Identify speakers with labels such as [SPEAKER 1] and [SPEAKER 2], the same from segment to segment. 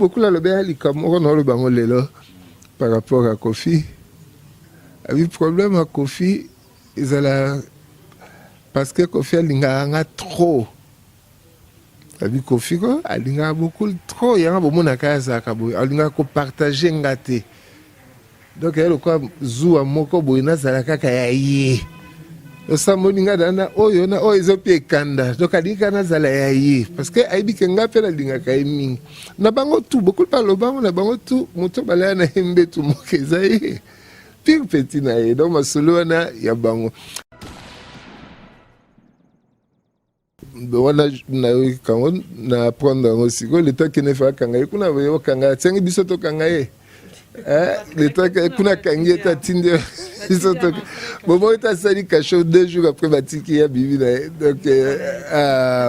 [SPEAKER 1] beaucoup là le béali comme on a le bango là par rapport à Kofi. Le problème à Kofi, ils allaient parce que Kofi a trop. Avec Kofi, il a beaucoup trop. Il y a beaucoup de choses il a partagé ngate. Donc il y a quoi zou a moko boina zalaka kayaye. Le samoninga dana oyo na oyo ezopie kanda. Donc adika na zala yaye parce que aibi kenga pela linga kaimi. Na bango tout beaucoup par le bango na bango tout moto bala na hembe tout mokezaye. Pire petit na ye donc masolo na ya bango. Wana na kango na prendre aussi ko l'état qui ne fait kanga kuna yo kanga tsengi bisoto kanga ye. L'état kuna kangi ta tinde bisoto. Bon ta sali cacho 2 jours après batiki ya bibi na donc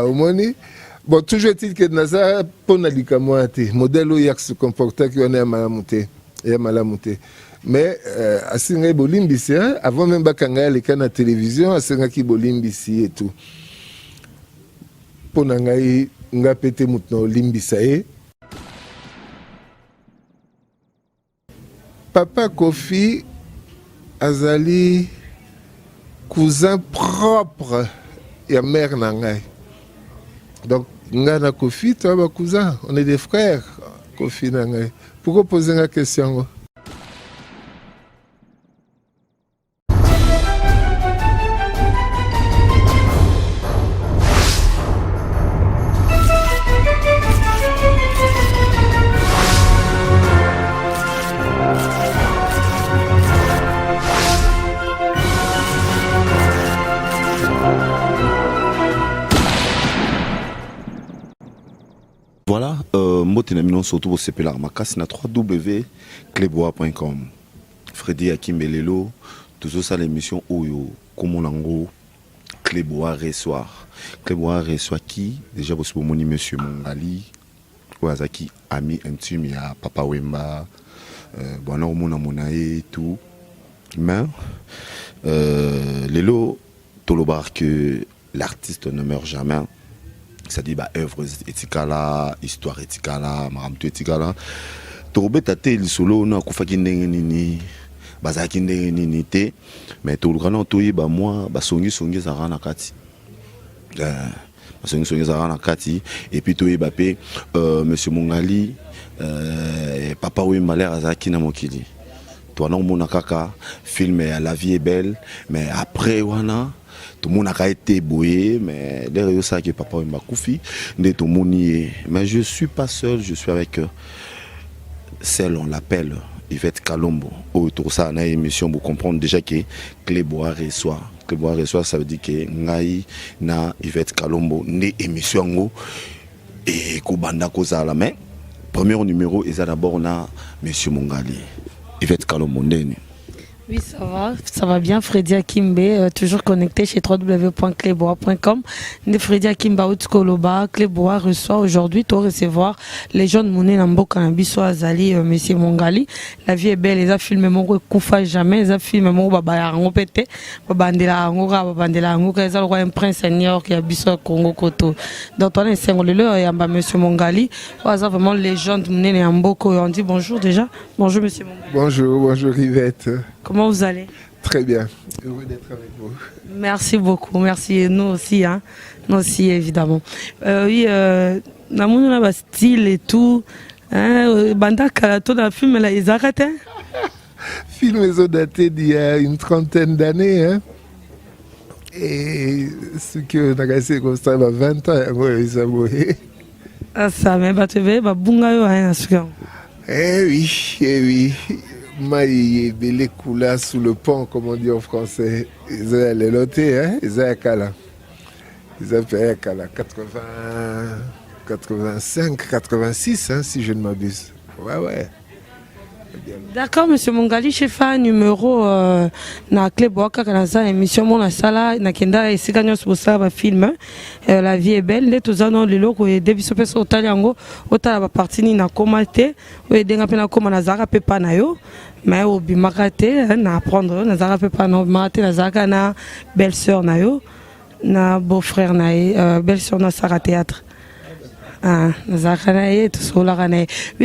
[SPEAKER 1] au moni bon toujours est-il que naza pona likamwate modèle où il se comporta qui on est malamuté et malamuté. Mais asinga bolimbisi avant même bakanga les canaux télévision asinga ki bolimbisi et tout. Pour ngai nga pété mutno limbisa e Papa Kofi azali cousin propre ya mère nangai. Donc nga na Kofi toi ba cousin, on est des frères Kofi nangai. Pourquoi poser la question?
[SPEAKER 2] Voilà, Motenamino surtout au CP Larmakas na www.cleboa.com. Freddy Akimbelelo, toujours ça l'émission Oyo, Komonango, Cleboa Ressoir. Cleboa Ressoir qui, déjà vous savez, monsieur Mongali, Ouazaki, ami intime, il y a Papa Wemba, Boana Omona Monae et tout. Mais, Lelo, Tolobar que l'artiste ne meurt jamais. C'est-à-dire bah œuvre etikala, histoire etikala, maramtu etikala. Tobe tate il solo na kufaki ndenge nini, bazaki ndenge nini te, mais tolukana toyi ba moi ba songi zara na kati. Songi zara na kati et puis toyi ba pe monsieur Mongali papa Wemba azaki na mokili. Toi non mona kaka film La vie est belle, mais après wana tout le monde a été bouillé, mais derrière ça, que papa m'a koufi, tout le monde y est. Mais je ne suis pas seul, je suis avec celle, on l'appelle Yvette Kalombo. Autour de ça, on a une émission pour comprendre déjà que Cleboa Ressoir. Cleboa Ressoir, ça veut dire que Ngaï na Yvette Kalombo, né émission et Koubanda Kozala. Mais premier numéro, il y a d'abord Monsieur Mongali. Yvette Kalombo, né.
[SPEAKER 3] Oui, ça va bien. Freddy Akimbe, toujours connecté chez www.cleboa.com. Freddy Akimbe, Outkoloba, Cleboa reçoit aujourd'hui, pour recevoir les jeunes Mouné Nambo Kanabiso Azali, Monsieur Mongali. La vie est belle, ils ont filmé mon Koufa jamais, ils ont filmé mon Baba Angopete, Babandela Angora, Babandela Angora, ils ont un prince seigneur qui a biso Congo Koto. Donc on est singulier, il y a Monsieur Mongali, ils ont vraiment les jeunes Mouné Nambo, on dit bonjour déjà. Bonjour Monsieur Mongali.
[SPEAKER 1] Bonjour Yvette.
[SPEAKER 3] Comment vous allez?
[SPEAKER 1] Très bien, heureux d'être avec vous.
[SPEAKER 3] Merci beaucoup, merci. Nous aussi, hein. Nous aussi évidemment. Oui, nous avons style et tout. Banda Kalato dans le film, là, ils arrêtent.
[SPEAKER 1] Film est daté d'il y a une trentaine d'années. Hein. Et ce que nous avons comme ça, 20 ans, ils ont
[SPEAKER 3] ah, ça, mais tu veux, bunga hein,
[SPEAKER 1] eh oui. Maïe belé coula sous le pont, comme on dit en français. Ils ont les lotés, hein? Ils ont Kala. Ils ont fait Kala 80, 85, 86, hein, si je ne m'abuse. Ouais.
[SPEAKER 3] D'accord, Monsieur Mongali, j'ai fait un numéro na Cleboa Kakanaza, émission Mon Sala, na Kenda et Siganyo Sbosa, film La vie est belle. Les tous ans, les locaux et des bisopes au Taliango, au Talaba Partini, na Komate, ou et Dengapena Koma Nazara Pepanayo, mais au Bimakate, na apprendre, Nazara Pepano, Mate, Nazaka, na belle-sœur Nayo, na beau-frère Nae, belle-sœur na Sara Théâtre. Ah, oui,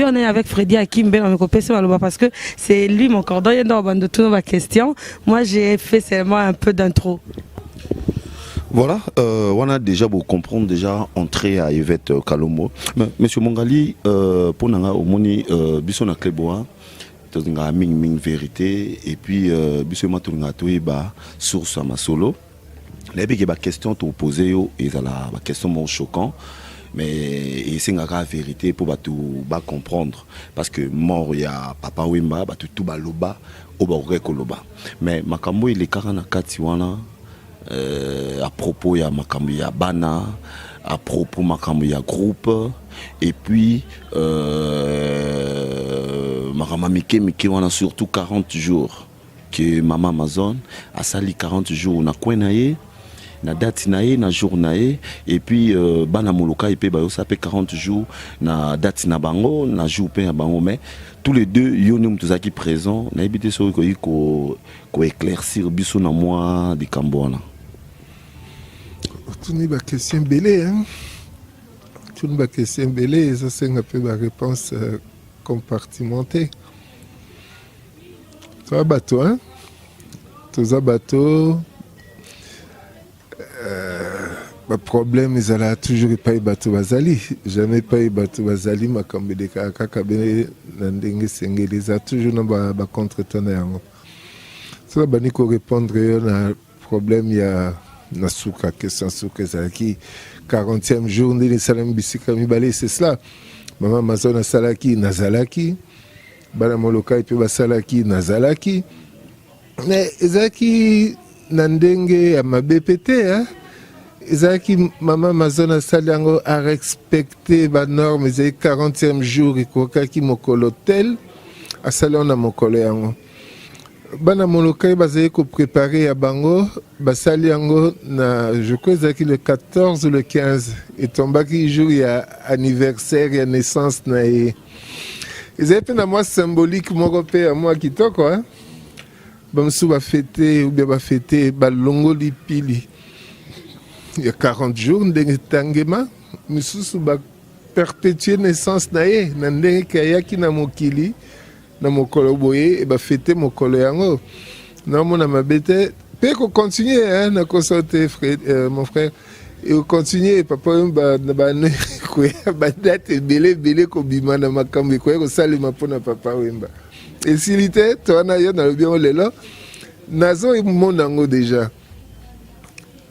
[SPEAKER 3] on est avec Freddy Akimbe parce que c'est lui mon cordon. Il y a de toutes nos questions. Moi, j'ai fait seulement un peu d'intro.
[SPEAKER 2] Voilà, on a déjà pour comprendre déjà entrée à Yvette Kalomo. Mais Monsieur Mongali, pour nous, au moni, bisson à Clébois, tu as une vérité et puis bisson m'a tourné à source à ma solo. Là, il y a des questions à poser et ça la question choquante. Mais c'est une vérité pour tout comprendre parce que mort il y a papa Wemba tout baloba au loba mais makambo il est 44 wana à propos il y a makambo ya bana à propos makambo ya groupe et puis makambo mike wana surtout 40 jours que maman Amazon a sali 40 jours na kwenaye na date nae na jour nae et puis bana moloka epé ba yo ça fait 40 jours na date na bango na jour pe na bango mais tous les deux yoni mutuzaki présent na ebité so ko éclaircir biso na moi de Cambona.
[SPEAKER 1] Tuni ba question belé hein. Tuni ba question belé ça c'est un peu ma réponse compartimentée. Toi bateau hein. Toi bateau le problème ils allaient toujours pas y bateau bazali jamais pas y bateau bazali makambe de kaka be ndenge sengeli za toujours na ba contre-tonnerre ça va ni ko répondre na problème ya na suka question suka zaki 40e jour de salam bisika mibale c'est cela maman Amazon salaki nazalaki bana moloka et puis basalaki nazalaki mais ezaki nandenge ya mabpt hein ezaki maman Amazon asali yango a respecter ba normes et 40e jour ekokaki mokolo tel asali on a mokolo yango bana molokai bazali ko préparer ya bango basali yango na je crois ezaki le 14 ou le 15 etombaki jour ya anniversaire ya naissance na ye ezali pe na mwa symbolique moko pe ya mwa kitoko hein bamsu bafete ou bien bafete balongoli pili il y a 40 jours ndenge tangema misusu ba perpétuer naissance na ye na ndenge kayaki na mokili na mokolo boye e bafete mokolo yango na mona mabete pe ko continuer hein na consulter mon frère et continuer papa ba ne ko ba date belé ko bima na makambo ko salima pona papa wemba et s'il était toi na yo na le bien lelo nazo monango déjà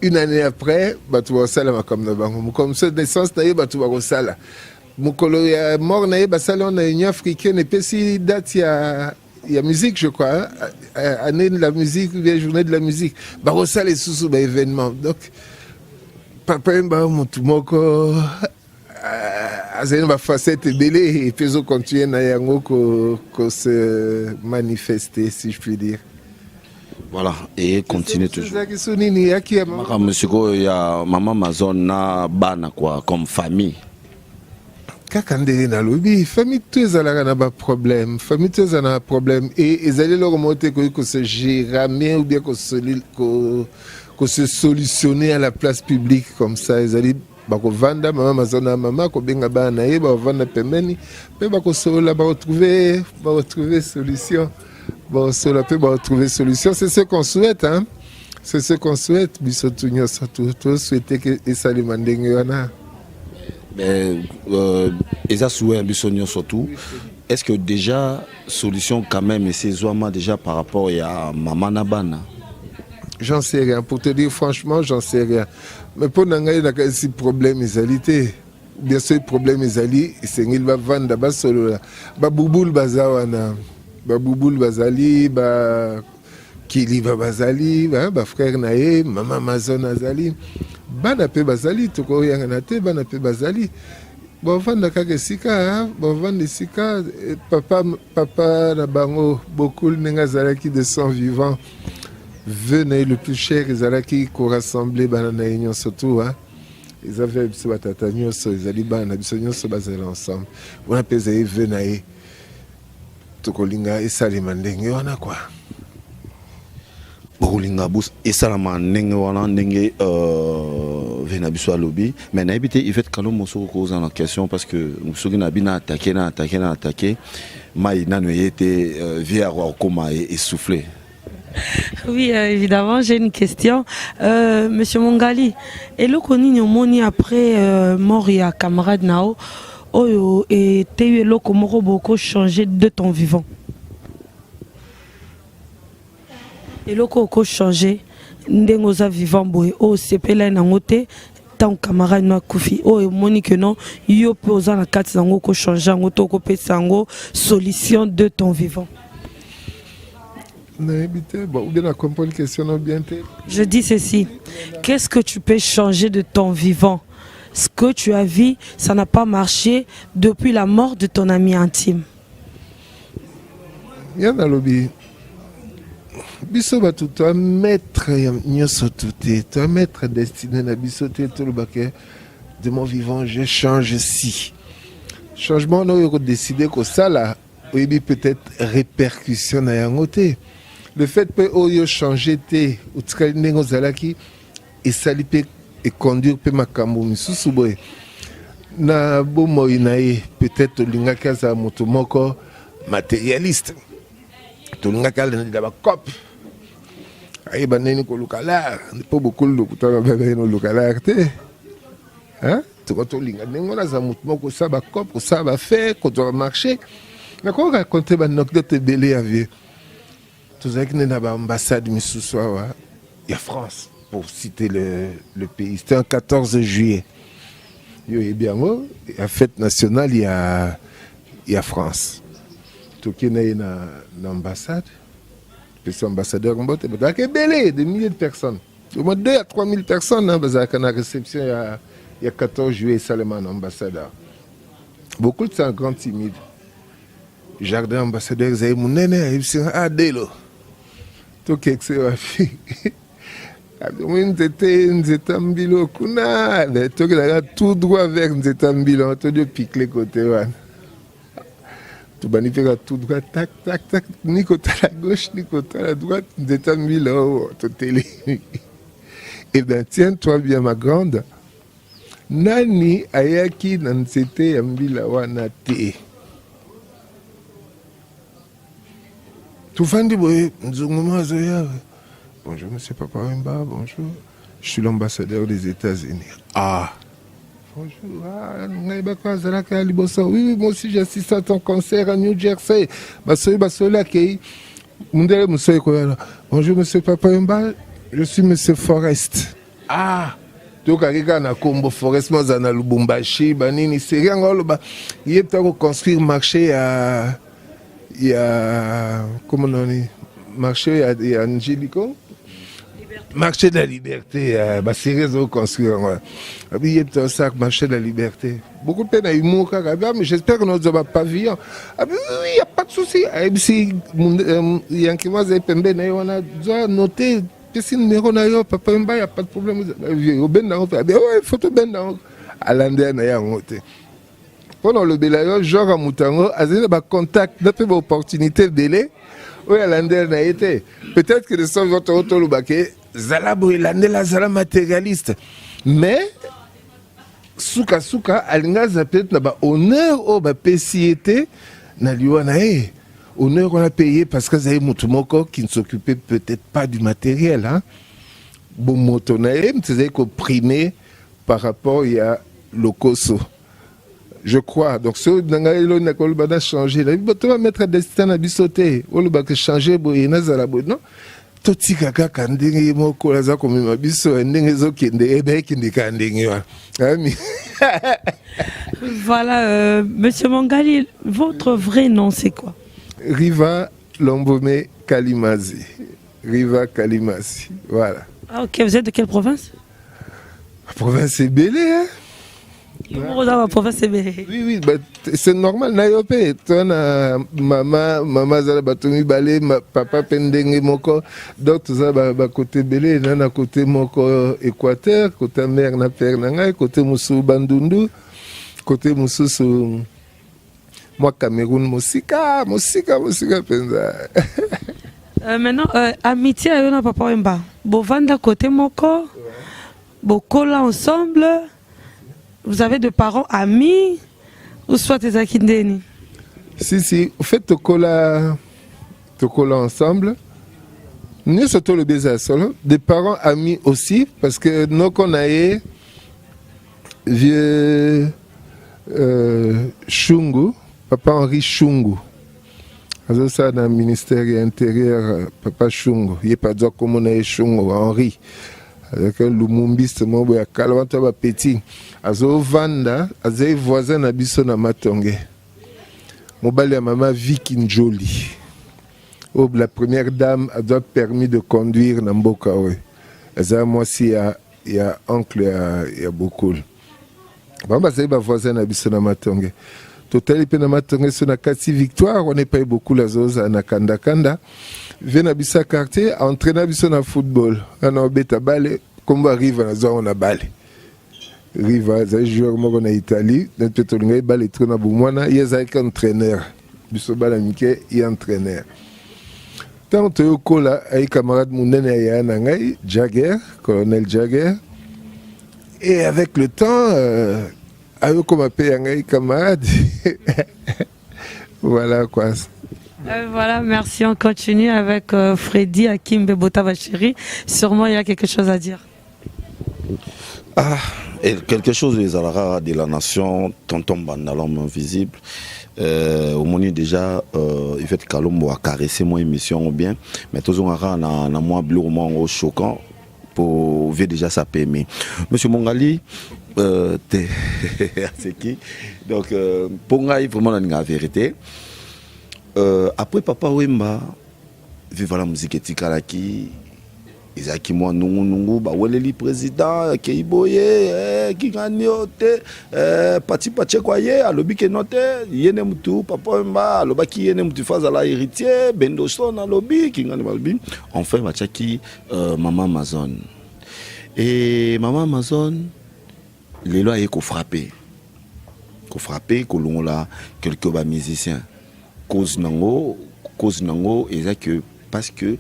[SPEAKER 1] une année après batu ba sala makambo na bango comme ça naissance na ye batu ba sala mokolo ya mort na ye ba sala na Union africaine et puis si date ya musique je crois hein? Année de la musique ou bien journée de la musique ba sala sous ba événement donc papa mba mutu moko azali ba facette belé et puis continuer na yango ko se manifester si je puis dire.
[SPEAKER 2] Voilà, et continue toujours. Monsieur Go, il y a maman Amazon na bana quoi comme famille.
[SPEAKER 1] Kaka ndenge na lobi famille tout ezalaka na ba problème famille tout ezalaka na problème et ezali leur monter ko se gérer ou bien ko se solutionner à la place publique comme ça ezali bako vanda maman Amazon na mama ko benga bana ye ba vanda pembeni pe bako sola ba retrouver solution. Bon, cela peut trouver solution. C'est ce qu'on souhaite, hein. C'est ce qu'on souhaite. Bisotunios, tout souhaiter que ça les mandengana.
[SPEAKER 2] Mais ça souhaite bisotunios surtout. Est-ce que déjà solution quand même et ces oies déjà par rapport à maman Nabana?
[SPEAKER 1] J'en sais rien. Pour te dire franchement, j'en sais rien. Mais pour n'engager n'a qu'un si problème isalité. Bien sûr, problème isali, c'est qu'il va vendre bas solo là. Ba bouboul bazawana. Ba bouboul bazali ba kili ba bazali ba frère nae maman Amazon azali bana pe bazali toko yanga na te bana pe bazali bon vanda kaka sika bon vanda sika papa na bango beaucoup nenga zalaki de son vivant venez le plus cher zalaki ko rassembler bana na union surtout hein ils avaient ce batata nyonso ezali bana biso nyonso bazali ensemble on appelle ça venez tokolinga esali mandenge wana quoi.
[SPEAKER 2] bolinga bus esalama ndenge wana ndenge vena biso alobi mais na ebité il fait kalo moso koza na question parce que soki na bina attaquer mai nanu yete via koma essoufflé.
[SPEAKER 3] Oui, évidemment, j'ai une question. Monsieur Mongali, et le connu moni après mort et camarade Nao, et tu le komoro beaucoup changé de ton vivant. Et le koko changé, ndengoza vivant boy, c'est pela nangote. Tant camarade no kufi moni que non yo posa na kati zango ko changer ngo to ko pesango solution de ton vivant.
[SPEAKER 1] Bon, bien comprendre question bien.
[SPEAKER 3] Je dis ceci, qu'est-ce que tu peux changer de ton vivant? Ce que tu as vu, ça n'a pas marché depuis la mort de ton ami intime.
[SPEAKER 1] Yana lobby. Biso ba tout toi maître nyoso touté, toi maître destiné na biso té tout le baquet de mon vivant, je change si. Changement no yo décider que ça là, oui peut-être répercussion na yangote. Le fait que yo changer té ou tsaka ndenge ozalaki et salipe et conduire pe makambo misusu boy. Na bomo inae peut-être lingaka za moto moko matérialiste. Tolingaka na ba cop. Aïe banani ko lukala, pas beaucoup de kutana bébé no lukala te. Hein? Tu quand on linga nengo na za moto moko ça ba cop, ça va faire, quand on va marcher. Na ko raconter ba anecdote belé avec. Tout ça qui n'est pas ambassade Missousoua, il y a France, pour citer le pays. C'était un 14 juillet. Il y a bien la fête nationale, il y a France. Tout qui est dans l'ambassade, les ambassadeurs, il y a des milliers de personnes. Au moins 2 à 3 000 personnes dans la réception, il y a 14 juillet, seulement ambassadeur. Beaucoup de gens grands timides. Jardin ambassadeur, ils ont dit, ah, délo. Tout ce que fait. Nzetambilo kuna, tout droit vers Nzetambilo, tout de pique les côtés. Tout banifera tout droit, tac, tac, tac, ni côté à la gauche, ni côté à la droite, Nzetambilo, tout télé. Eh bien, tiens-toi bien, ma grande. Nani ayaki nansete yambila wana te. Tout boy, bonjour, monsieur Papa Wemba, bonjour. Je suis l'ambassadeur des États-Unis. Ah, bonjour. Ah, oui, moi aussi j'assiste à ton concert à New Jersey. Bonjour, monsieur Papa Wemba, je suis monsieur Forrest. Ah, donc na Combo Forest, moi dans Lubumbashi, banini, c'est rien. Il y a construire marché à. Il y a, comment on dit, marché à Angélico, marché de la liberté, c'est réseau construire. Il y a ça, marché de la liberté. Beaucoup de peine à humour, mais j'espère que nous avons un pavillon. Oui, il n'y a pas de souci. Si il y a un qui m'a dit, on a déjà noté, petit numéro, papa, il n'y a pas de problème. Il faut tout bien à l'Indien, il y a un noté. Pendant le Bélayo, genre à Moutango, a eu des contacts, des opportunités de délai, où il a été. Peut-être que les gens vont te retrouver, Zalabo, il a Zala matérialiste. Mais, Souka, Alinga, peut-être, honneur au PCT, n'a liouanae. Honneur qu'on a payé parce que Zaï Moutumoko qui ne s'occupait peut-être pas du matériel. Hein. Bon, Motonae, c'est primé par rapport à l'Okoso. Je crois. Donc, ce qui a changé, tu vas mettre un destin à bissoter. Tu vas changer, non? Tout ce qui a changé,
[SPEAKER 3] voilà, monsieur Mongali, votre vrai nom, c'est quoi?
[SPEAKER 1] Riva Lombome Kalimazi. Riva Kalimazi. Voilà.
[SPEAKER 3] Ah, ok, vous êtes de quelle province?
[SPEAKER 1] La province est Bélé, hein? Oui, bah, c'est normal. Nayope, toi, maman, zala batomi balé, papa pendenge moko, donc tout ça, côté belé, nana côté moko Équateur, côté mère na père nanga, côté moussou bandundu, côté moussou moi Cameroun, Mosika penza.
[SPEAKER 3] Maintenant, amitié avec notre papa Wemba. Bovanda côté moko, bokola ensemble. Vous avez des parents amis ou soit des akindeni?
[SPEAKER 1] Si, au fait, tokola ensemble. Nous sommes le baiser solo. Des parents amis aussi, parce que nous connaissons vieux Chungu, papa Henri Chungu. Alors ça dans le ministère intérieur, papa Chungu. Il n'y a pas de comme on a Chungu, Henri. Avec un lumumbiste, mon boy, Kalawanta petit. Alors Vanda, alors voisin na biso na Matonge. Mon bali à maman Vicky Njoli. Oh, la première dame a déjà permis de conduire dans Mboka. Moi aussi, il y a oncle, il y a beaucoup. Bon, bah, c'est ma voisine à Bissona Matonge. Total, il y a Matonge sur la 4 victoire. On n'est pas beaucoup la zone à Nakanda Kanda. Vient à Bissa quartier, entraîner à Bissona football. On a bêta balle, comme on arrive à la zone, on a balle. Riva, c'est un joueur en Italie. Notre tournoi, balle est trop na Boumwana. Il y a un entraîneur. Bisso Balamike, il y a un entraîneur. Tant que tu as un camarade Mounene Jagger, colonel Jagger, et avec le temps, comme un camarade, voilà quoi.
[SPEAKER 3] Voilà, merci. On continue avec Freddy Akimbe Botavacheri. Sûrement, il y a quelque chose à dire.
[SPEAKER 2] Et quelque chose des Alara de la nation, tonton Bandalom invisible. Au moment déjà, il fait que Kalombo a caressé mon émission bien, mais tous on a un mois bleu au moins choquant pour ver déjà ça permet. Monsieur Mongali, c'est qui? Donc, pour moi, vraiment la vérité. Après Papa Wemba, vive la musique et Tikalaki. Izaki moi nungu ba weleli président Keiboye ki ganyote pati pache kwaye alobi ke note yene mtu papa mba aloba ki yene mtu faza la héritier bendo son alobi ki ngani balbi enfin bachaki maman Amazon et maman Amazon lelo aye ko frapper ko longola quelques ba musiciens cause nango eza que parce que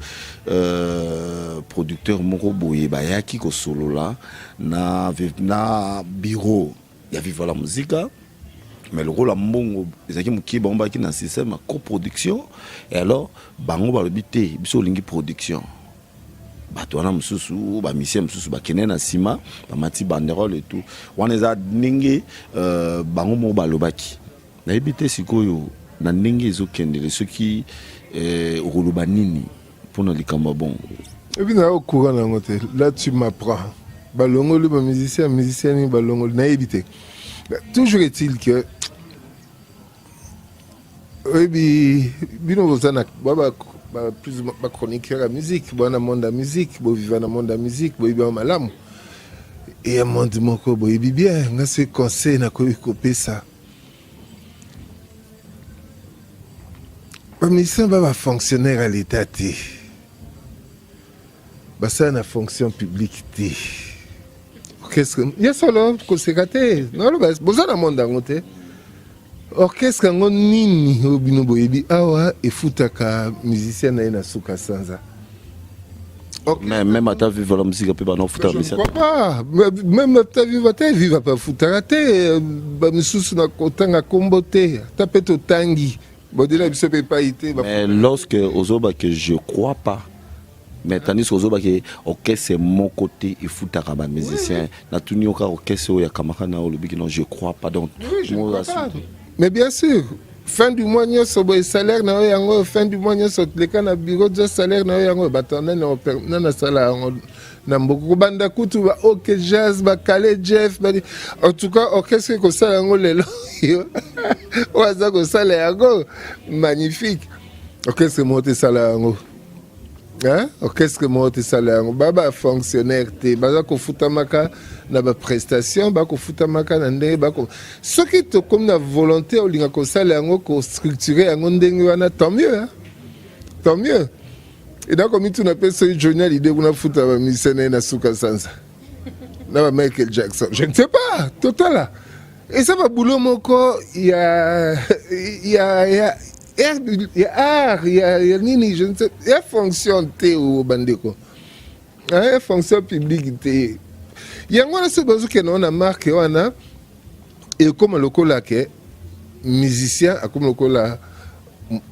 [SPEAKER 2] producteur moko boye bayaki ko solo là na bureau ya Viva la musique mais le rôle mbongo ezaki muki bomba ki na système coproduction et alors bango ba lobité biso lingi production bato wana mususu ba mission mususu ba kene na sima ba mati banderole et tout wana eza ningi bango mo ba lobaki na ebité sikoyo na ningi ezokendele ceux qui Roulouba Nini pour nos likamba bon.
[SPEAKER 1] Et puis au courant là tu m'apprends. Balongo le musicien ni balongo na évité. Toujours est-il que oui bino bozana baba plus ba chroniqueur à musique, bona monde à musique, bo vivant dans monde à musique, bo bien malamu. Et un monde moko bo bien, nga se conseil na ko ça. Mais ça va fonctionnaire à l'État. Ça a fonction publique. Orchestre, il y a solo consécraté. Non, besoin d'un monde à monter. Orchestre, on nini au binoboyebi awa et foutaka musicien na suka sanza.
[SPEAKER 2] Mais même à ta vie, la musique peut pas non foutre.
[SPEAKER 1] Je ne crois pas. Même à ta vie, va pas foutre. Misusu na kotanga kombote. Tapet au tangi. Mais
[SPEAKER 2] lorsque Ozoba que je crois pas, mais tandis que Ozoba que ok c'est mon côté il faut ta rabat musicien, na tout nioka ok c'est au yakamaka na olobi non je crois pas donc.
[SPEAKER 1] Oui, je crois pas. Mais bien sûr, fin du mois nyo so boy salaire na yango fin du mois nyo so les cas na bureau de salaire na yango batana na salaire na mboko banda kutu ba ok jazz ba kale Jeff ba en tout cas orchestre ko sala yango lelo waza ko sala yango magnifique orchestre monte sala yango hein orchestre monte sala yango baba fonctionnaire te baza ko futamaka na ba prestation ba ko futamaka na ndenge ba ko soki to comme na volonté olinga ko sala yango ko structurer yango ndenge wana tant mieux hein tant mieux. Et donc, comme tu n'appelles ce journal, il dit qu'on a foutu à Missene na Souka Sansa. Na Michael Jackson. Je ne sais pas, total là. Et ça va boulot mon corps, il y a il y a art, il y a nini, je ne sais, il y a fonction T au bandeko. Il y a fonction publique T. Il y a un ce besoin que nous a marqué, on a, et comme le cola que musicien, comme le cola,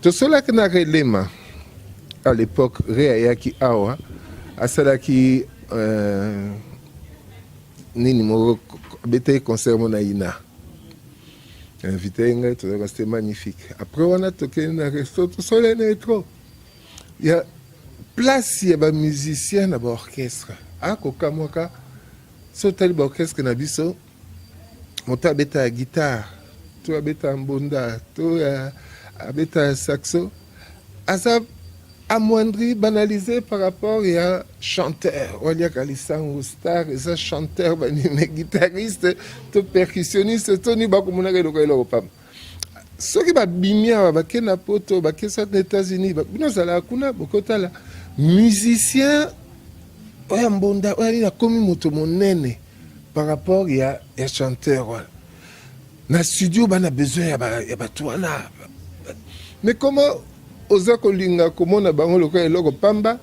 [SPEAKER 1] tout cela que n'a relèvement à l'époque, Réayaki Awa, à cela qui nini mo bête concert monaïna. Invité, c'était magnifique. Après, on a toqué dans un resto, tout seul est trop. Il y a place, il y a des musiciens dans l'orchestre. Ah, Kokamoka, ce tel orchestre na biso, on t'a bêta à guitare, tu as bêta en bonda, tu as bêta saxo. Ah, ça amoindri, banalisé par rapport à chanteur. On y a Kalissan ou star, et ça chanteur, mais guitariste, tout percussionniste, tout ni bakou mouna kelo kelo pam. Ce qui va bimia, va kena poto, va kesa aux États-Unis, va kuna zala kuna bokota la musicien, oya mbonda, oya ni na komi moto monene par rapport à chanteur. Na studio, on a besoin ya ba tuana. Mais comment oza kolinga komona bango lokola eloko pamba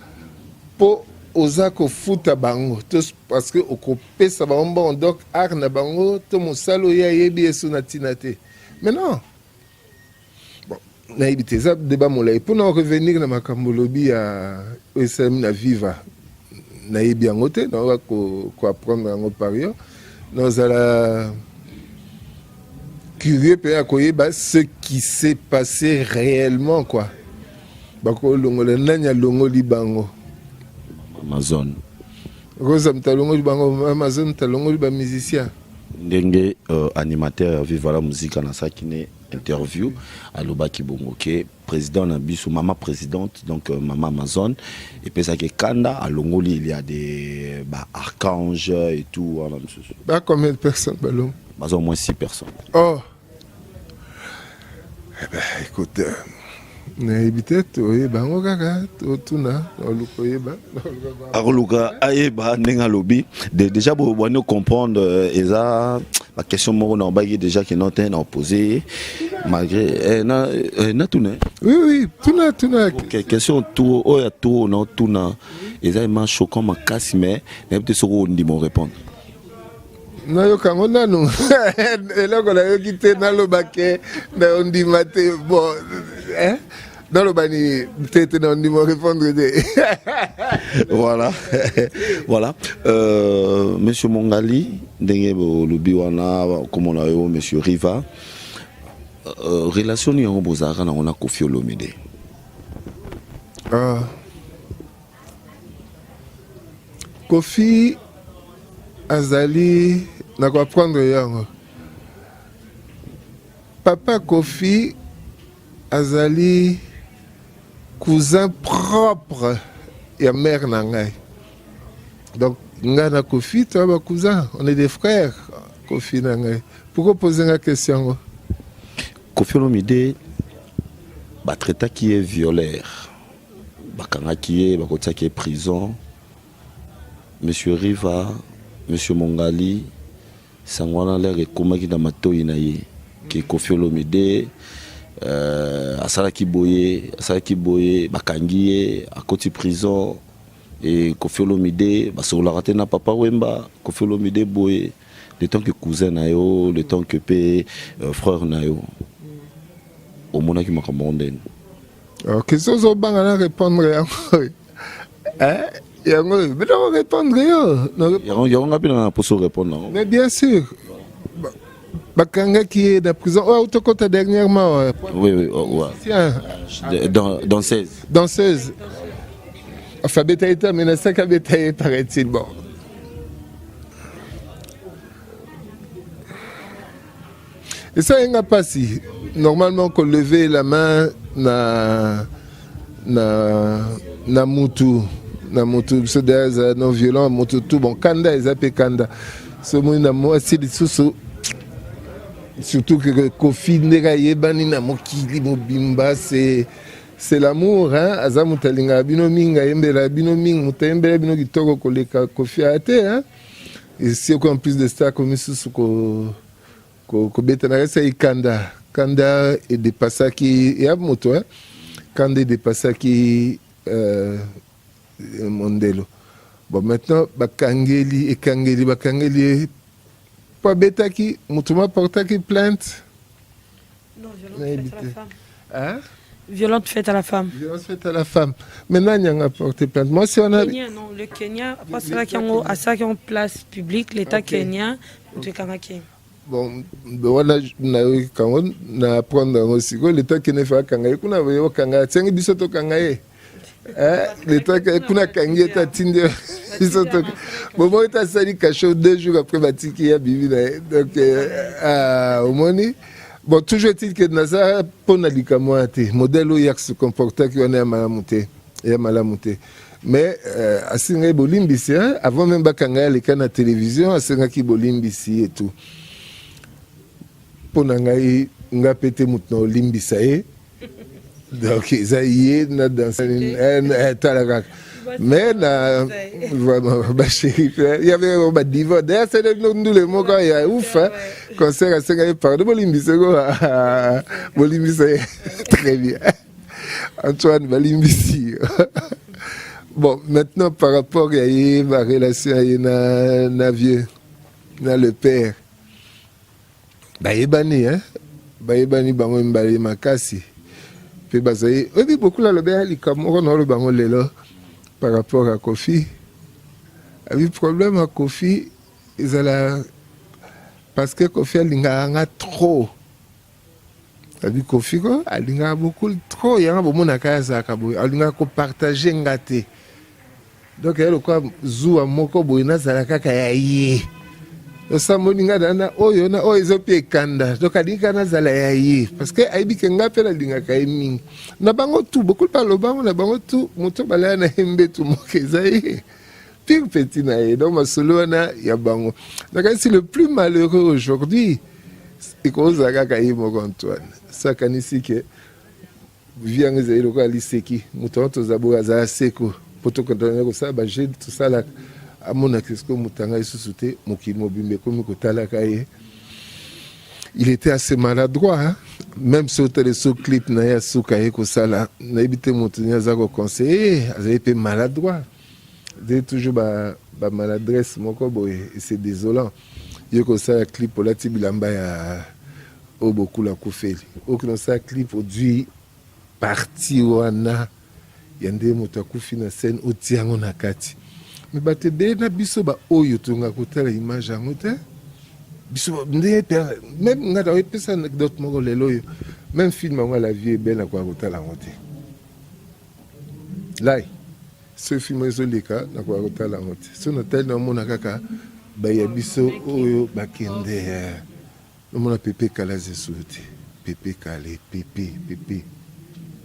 [SPEAKER 1] po oza kofuta bango parce que okopesa bango bon donc art na bango to mosalo ya yebi eso na tina te mais non bon na ibite za débat molai pour nous revenir na makambo lobi ya esami na viva na yebi yango te na va ko apprendre yango par yo nous ala curieux pe ya koyeba ce qui s'est passé réellement quoi. Bako longole nanya longoli bango
[SPEAKER 2] Amazon
[SPEAKER 1] Rosa mtalongoli bango Amazon mtalongoli ba musicien
[SPEAKER 2] ndenge animateur Viva la musique na sakine interview aloba kibongoke président na biso maman présidente donc maman Amazon et puis ça que kanda à longoli il y a des archanges et tout voilà
[SPEAKER 1] bah combien de personnes ballon
[SPEAKER 2] au moins 6 personnes
[SPEAKER 1] oh eh ben écoute na ebité to bango kaka to tuna oluko yeba
[SPEAKER 2] aruluka ayeba nenga lobi déjà pour nous comprendre eza la question moko na bagi déjà que noté na posé malgré na tuna
[SPEAKER 1] oui tuna
[SPEAKER 2] question tout oya tout na tuna eza ma choquant makasi mais peut-être soko ndimo répondre
[SPEAKER 1] na yo kango nanu eloko na yo kite na lobake na ondima te bon hein dans le bani tete na ondima répondre de
[SPEAKER 2] voilà voilà monsieur Mongali ndenge bo lobi wana comme on a eu monsieur Riva relation ni bozara na on a Koffi Olomide
[SPEAKER 1] Koffi azali na ko apprendre yango papa Koffi azali cousin propre ya mère nangai donc nga na Koffi toi ba cousin on est des frères Koffi nangai pourquoi poser la question
[SPEAKER 2] Koffi Olomide ba traita qui est violeur ba kanga qui est ba kota qui est prison monsieur Riva monsieur Mongali sangwana l'air et comment qui dans matoi na ye qui Koffi Olomide asalaki boye bakangi à côté prison et Koffi Olomide basolaka te na papa Wemba Koffi Olomide boye le temps que cousin na yo le temps que pe frère na yo au mona qui makambo ndeni
[SPEAKER 1] question zo banga na répondre yango hein yango mais non répondre yo
[SPEAKER 2] yango ngapi na poso répondre
[SPEAKER 1] mais bien sûr bakanga qui est dans prison oh tu comptes dernièrement
[SPEAKER 2] oui ouais. danseuse
[SPEAKER 1] enfin bêta mais na saka bêta paraît-il bon et ça il n'a pas si normalement qu'on lever la main na mutu ce derrière non violent mutu tout bon kanda ils appellent kanda ce mot na moi c'est des sous surtout que Koffi ndeka yebani na mokili mobimba c'est l'amour hein azamu talinga bino minga yembela bino minga mutembela bino kitoko koleka Koffi ate hein et si en plus de ça comme sous ko beta na resa ikanda Kanda et dépassé qui et à moto hein Kanda dépassé qui Mondelo. Bon maintenant bakangeli pas bêta qui mutuma porta qui plainte.
[SPEAKER 3] Non, violente faite à la femme.
[SPEAKER 1] Hein?
[SPEAKER 3] Violente faite à la femme.
[SPEAKER 1] Violence faite à la femme. Maintenant il y a porté plainte. Moi si on a
[SPEAKER 3] Kenya, non, le Kenya, pas cela qui ont à ça qui ont place publique, l'État kenyan, le Kanaki.
[SPEAKER 1] bon wana na prendre aussi l'État kenyan fait kanga kuna yo kanga tsengi biso to kanga ye. L'État kuna kangi ta tinde biso to bon moi ta sali caché 2 jours après batiki ya bibi donc au moni bon toujours est-il que naza pona likamo te modèle où il se comporta qui on est malamuté et malamuté mais asinga bolimbisi avant même bakanga les canaux télévision asinga ki bolimbisi et tout pona ngai nga pété mutna olimbisa e donc ça y est na dans talaka mais na vraiment ba chéri il y avait ba diva d'ailleurs c'est nous les mots quand il y a ouf concert asinga pardon bolimbisa go bolimbisa très bien Antoine bolimbisi. Bon, maintenant par rapport à ma relation avec na vieux, na le père, baebani bango mbali makasi. Puis bazaye, oui beaucoup là le bien li kamoro no le bango lelo par rapport à Kofi. Avec problème à Kofi, ils allaient parce que Kofi a trop. Avec Kofi a beaucoup trop, il y a beaucoup de casa kabo, a ko partager ngate. Donc elle quoi zuwa moko boina zalaka kayaye. Le samoninga dana oyo na oyo ezopie kanda. Donc adika na zala yaye parce que aibi kenga pela dinga kaimi. Na bango tout beaucoup par le bango na bango tout moto bala na hembe tout mokezaye. Pire petit na ye donc ma solo na ya bango. Donc c'est le plus malheureux aujourd'hui. Et qu'on zaga kayi moko Antoine. Ça kanisi que vient ezali lokala liseki moto to zabo za seko. Poto kontonner ça ba j'ai tout ça là à mon accès que mutanga isusute mokimo bimbe comme kotala kaye. Il était assez maladroit hein? Même sur le clip na ya sukaye ko sala na ebite motonya za ko conseiller azali pe maladroit. J'ai toujours ba maladresse moko boye et c'est désolant. Yoko ça clip pour la tibilamba ya beaucoup la kufeli. Aucun ça clip produit parti wana yande moto akufi na scène otiango na kati. Mais bate be na biso ba oyo tunga kotala image yango te. Biso ndé même ngata epesa anecdote moko lelo yo. Même film ngo la vie est belle na kwa kotala ngo te. Là ce film ezoleka na kwa kotala ngo te. So na tel na mona kaka ba ya biso oyo bakende no mona pepe kala zesuti. Pepe kale pepe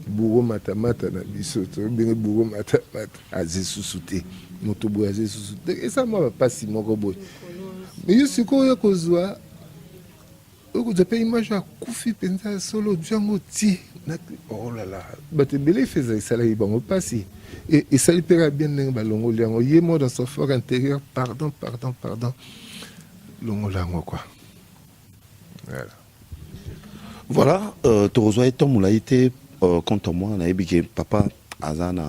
[SPEAKER 1] bourreau matamata na biso to bien bourreau matamata azesusute moto boya azesusute et ça moi pas si moko boy mais je suis ko kozwa oko de pays image à kufi penza solo django ti oh là là but belé faisait ça là il bon passer et ça il paiera bien dans balongo liango yemo dans son fort intérieur pardon longo lango quoi
[SPEAKER 2] voilà tu reçois et ton moulaïté contre moi na ebike papa azana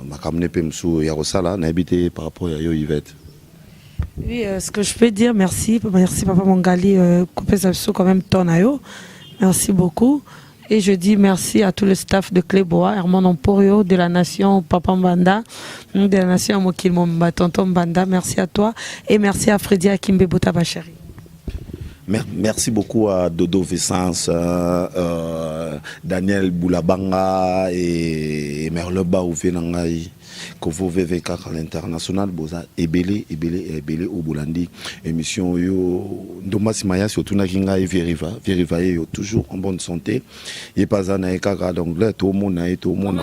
[SPEAKER 2] na kamne pemsu ya rosala na ebité par rapport à yo Yvette.
[SPEAKER 3] Oui, ce que je peux dire, merci papa Mongali coupé ça quand même tonayo. Merci beaucoup et je dis merci à tout le staff de Clébois, Herman Emporio de la nation Papa Mbanda, de la nation Mokil Momba tonton Mbanda, merci à toi et merci à Freddy Akimbe Botabacheri.
[SPEAKER 2] Merci beaucoup à Dodo Vessance, Daniel Boulabanga et Merleba Ouvenangaï, Kovo VVK à l'international, Boza, Ebele au Boulandi, émission yo, Domas Maya, surtout Nakinga et Veriva, yo, toujours en bonne santé. Et pas un Naïka d'anglais, tout le monde est tout le monde.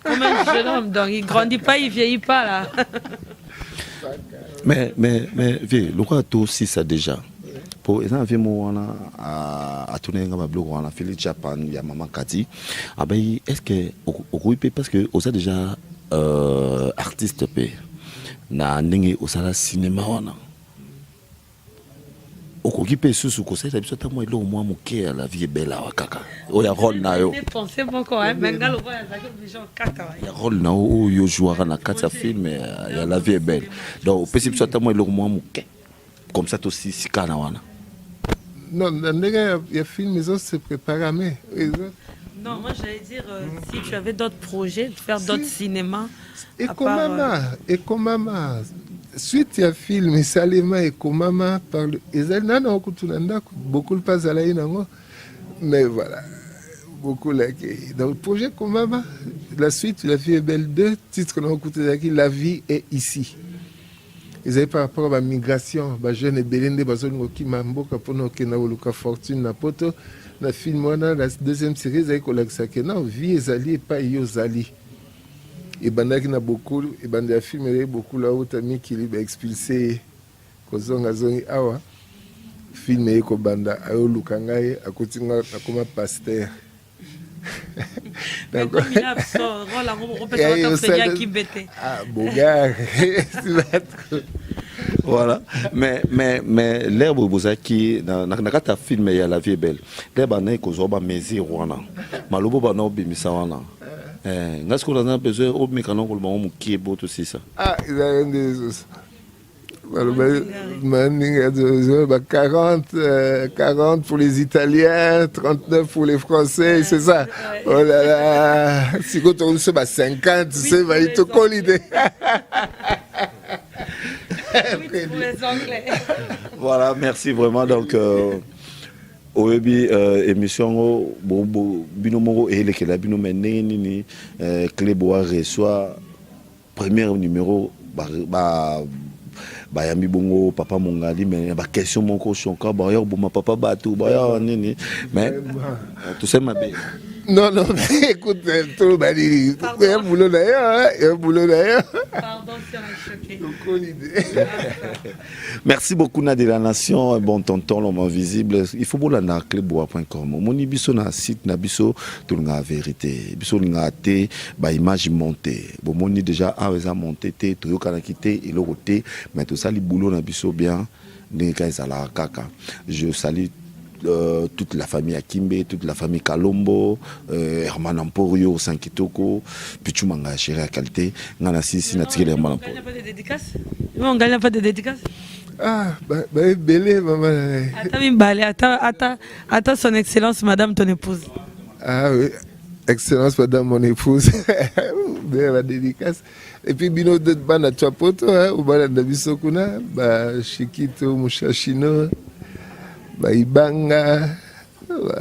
[SPEAKER 3] Comme un jeune homme, donc il grandit pas, il vieillit pas là.
[SPEAKER 2] Mais, le quoi, tout aussi ça déjà. Pour exemple, à tourner dans blog on a fait le Japan, il y a maman Kati. Ah ben est-ce que au parce que on a déjà artiste pe na ndenge au sala cinéma wana. okoki pe susu kosaisa biso ata mwa eloko mwa moke ya la vie est belle awa kaka oyo ya role na yo ya role na yo oyo ojouaka na kati ya film ya la vie est belle donc opesi biso ata mwa eloko mwa moke comme ça tosisika na wana.
[SPEAKER 1] Non, il y a film, ils ont se préparé.
[SPEAKER 3] Non, moi j'allais dire, si tu avais d'autres projets, faire d'autres cinémas.
[SPEAKER 1] Et Komama. Suite, il y a film, Salema et Komama parlent. Beaucoup le passent à la mais voilà, beaucoup là. Dans le projet Komama, la suite, La vie est belle 2, titre qu'on a écouté, La vie est ici. Ils avaient par rapport à la migration, les jeunes et Belende, qui m'amboka pour nous qui n'a fortune na poto, na film la deuxième série, ils avaient collecté non vie et zali et pas yozali. Et bandaki na beaucoup, et bandaki film il y a beaucoup là où tami qui lui expulsé, kozonga zongi awa, film et ko banda ayo lukangaye à côté na comme pasteur.
[SPEAKER 3] D'accord.
[SPEAKER 1] Ah, Bogar.
[SPEAKER 2] Voilà. Mais l'herbe bozaki na kata film ya La vie est belle. L'herbe na kozoba mezi rwana. Malobo ba no bimisa wana. Ngas ko na besoin au mekano ko ba mo kiebo to ça.
[SPEAKER 1] Ah, ils ont des 40 pour les Italiens, 39 pour les Français, c'est ça. Oh là là, si tu as 50, c'est il te colle l'idée.
[SPEAKER 3] Pour les Anglais.
[SPEAKER 2] Voilà, merci vraiment. Donc, émission binomo et les binome nini Clébois reçoit premier numéro bayambi bongo papa mongali mais ba question moko shonka ba yo boma papa batu ba yo nini mais tout ça mabé
[SPEAKER 1] non mais écoute tout le bali un boulot d'ailleurs
[SPEAKER 3] pardon si on a choqué.
[SPEAKER 2] Merci beaucoup na de la nation bon tonton l'homme invisible il faut bola na clebois.com moni biso na site na biso tout nga vérité biso nga té ba image montée bon moni déjà a monté té to yo kana kité il côté mais tout ça li boulot na biso bien ndeka ezala kaka je salue toute la famille Akimbe, toute la famille Kalombo, Herman Emporio, Sankitoko, Pichumanga, chérie à qualité, Nana Sissi, Natiri, Herman Emporio.
[SPEAKER 3] On ne gagne pas de dédicaces.
[SPEAKER 1] Ah, belé, maman.
[SPEAKER 3] Attends, son excellence, madame, ton épouse.
[SPEAKER 1] Ah oui, excellence, madame, mon épouse. La dédicace. Et puis, bino de bana chapoto, ou bana dabisokuna, Chikito, Mouchachino. Ibanga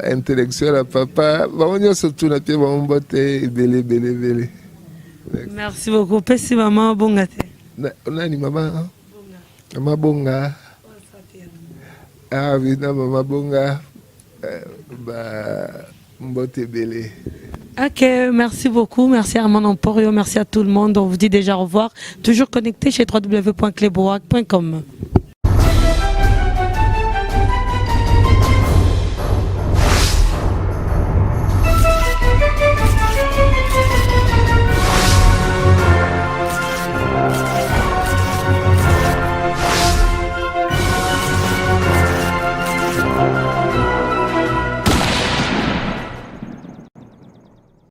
[SPEAKER 1] intellectuel à papa on surtout na pie ba mbote belé.
[SPEAKER 3] Merci beaucoup pesi maman bonga te
[SPEAKER 1] nani maman maman bonga ah oui maman bonga mbote belé.
[SPEAKER 3] Ok, merci beaucoup, merci Armand Emporio, merci à tout le monde, on vous dit déjà au revoir, toujours connecté chez www.cleboac.com.